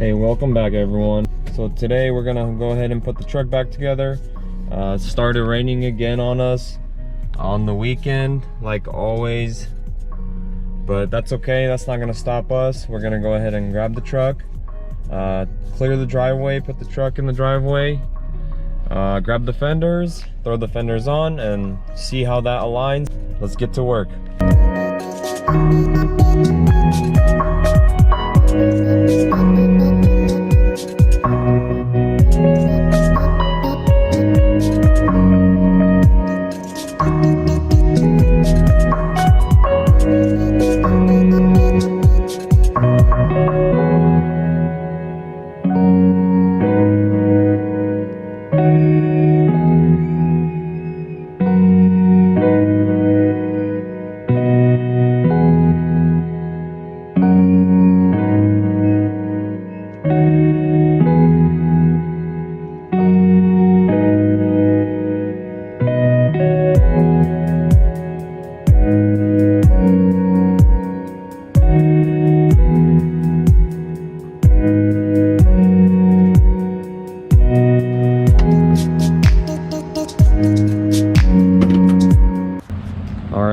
Hey, welcome back everyone. So today we're gonna go ahead and put the truck back together. It started raining again on us on the weekend, like always, but that's okay. That's not gonna stop us. We're gonna go ahead and grab the truck, clear the driveway, put the truck in the driveway, grab the fenders, throw the fenders on, and see how that aligns. Let's get to work.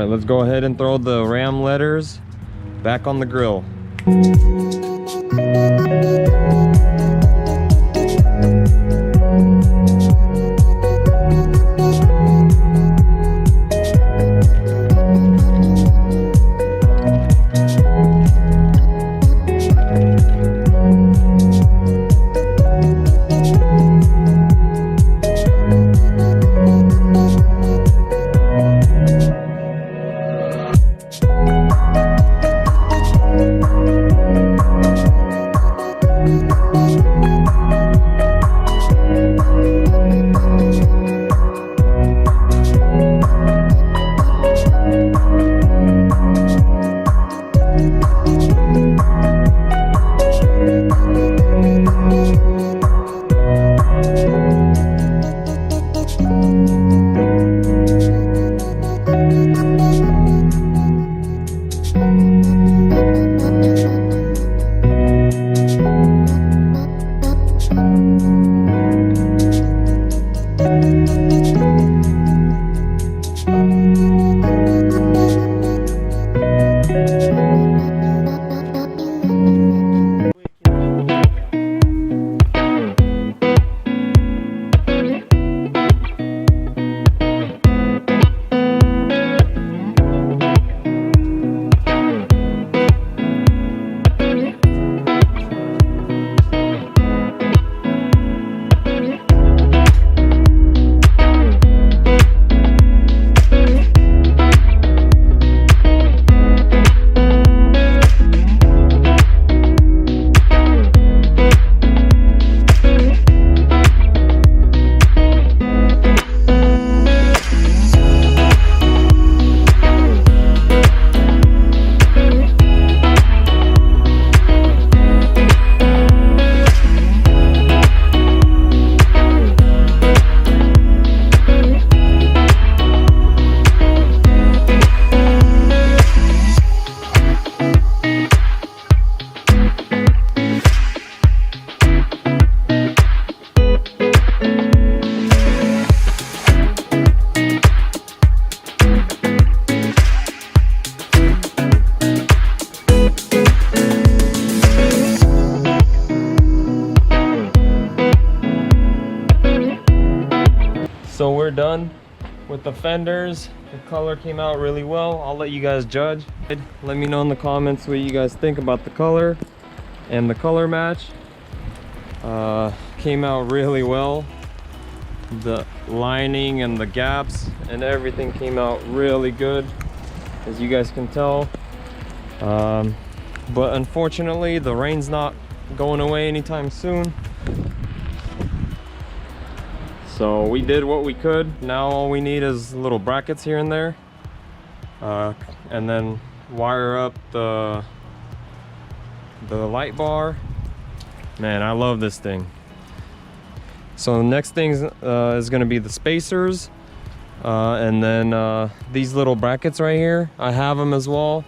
Let's go ahead and throw the Ram letters back on the grill. So we're done with the fenders. The color came out really well. I'll let you guys judge. Let me know in the comments what you guys think about the color and the color match. Came out really well. The lining and the gaps and everything came out really good, as you guys can tell. But unfortunately the rain's not going away anytime soon. So we did what we could. Now all we need is little brackets here and there, and then wire up the light bar. Man, I love this thing. So the next thing is going to be the spacers, and then these little brackets right here. I have them as well.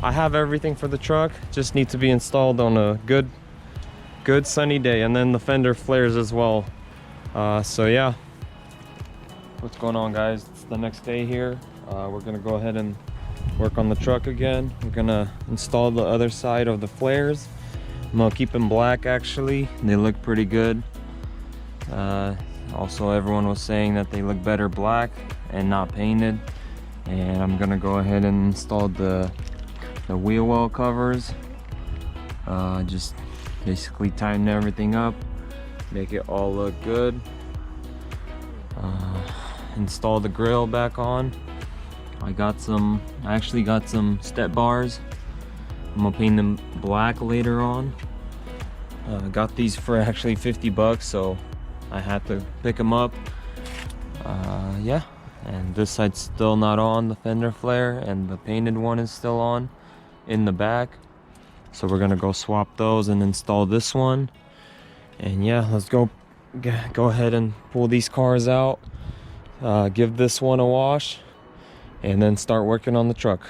I have everything for the truck, just need to be installed on a good good sunny day, and then the fender flares as well. So yeah, what's going on, guys? It's the next day here. We're gonna go ahead and work on the truck again. We're gonna install the other side of the flares. I'm gonna keep them black, actually. They look pretty good. Also, everyone was saying that they look better black and not painted. And I'm gonna go ahead and install the wheel well covers. Just basically tighten everything up, make it all look good. Install the grill back on. I actually got some step bars. I'm gonna paint them black later on. Got these for actually 50 bucks, so I had to pick them up. Yeah, and this side's still not on, the fender flare, and the painted one is still on in the back. So we're gonna go swap those and install this one. And yeah, let's go ahead and pull these cars out, give this one a wash, and then start working on the truck.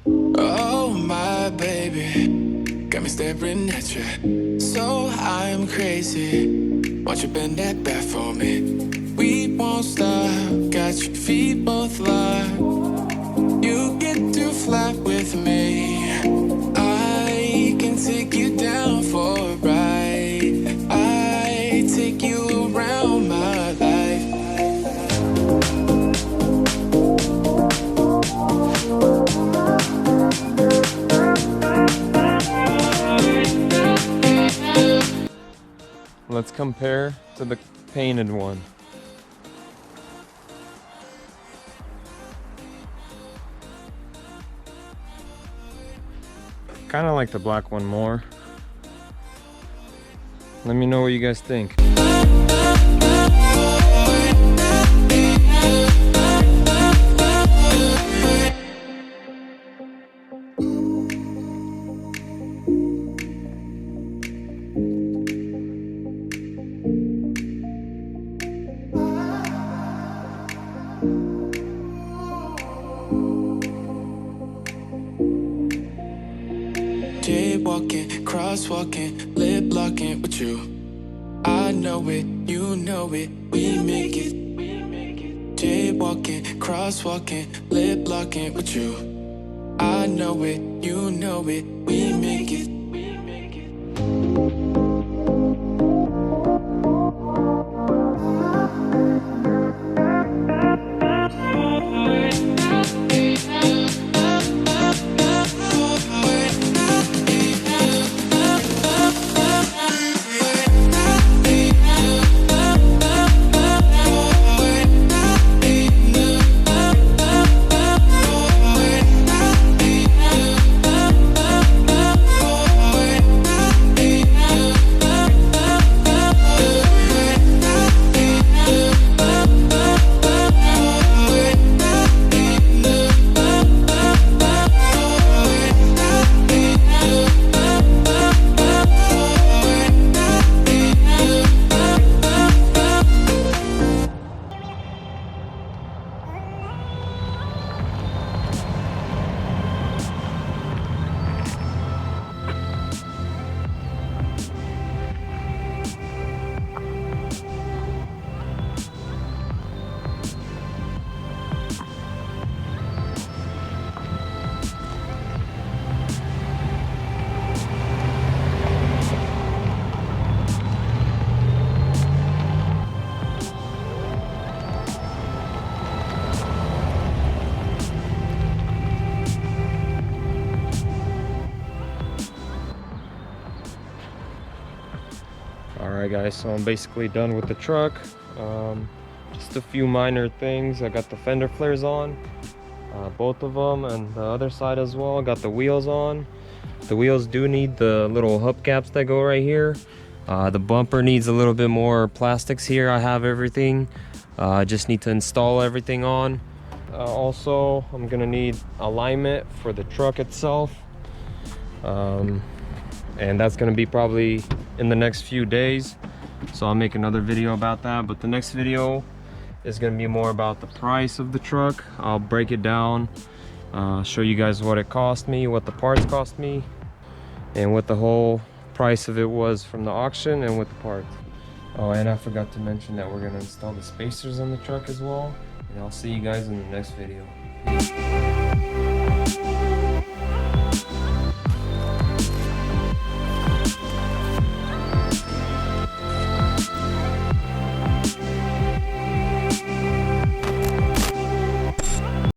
Oh my baby, got me staring at you, so I'm crazy. Won't you bend that back for me? We won't stop, got your feet both locked. You get to fly with me, I can take you down for a ride. I take you around my life. Let's compare to the painted one. Kind of like the black one more. Let me know what you guys think. Jaywalking, crosswalking, lip locking with you. I know it, you know it, we make it. Jaywalking, crosswalking, lip locking with you. I know it, you know it, we make it. Alright guys, so I'm basically done with the truck. Just a few minor things. I got the fender flares on, both of them, and the other side as well. Got the wheels on. The wheels do need the little hubcaps that go right here. The bumper needs a little bit more plastics here. I have everything. Just need to install everything on. Also, I'm gonna need alignment for the truck itself. And that's gonna be probably in the next few days, so I'll make another video about that. But the next video is gonna be more about the price of the truck. I'll break it down, show you guys what it cost me, what the parts cost me, and what the whole price of it was from the auction and with the parts. Oh, and I forgot to mention that we're gonna install the spacers on the truck as well. And I'll see you guys in the next video. Peace.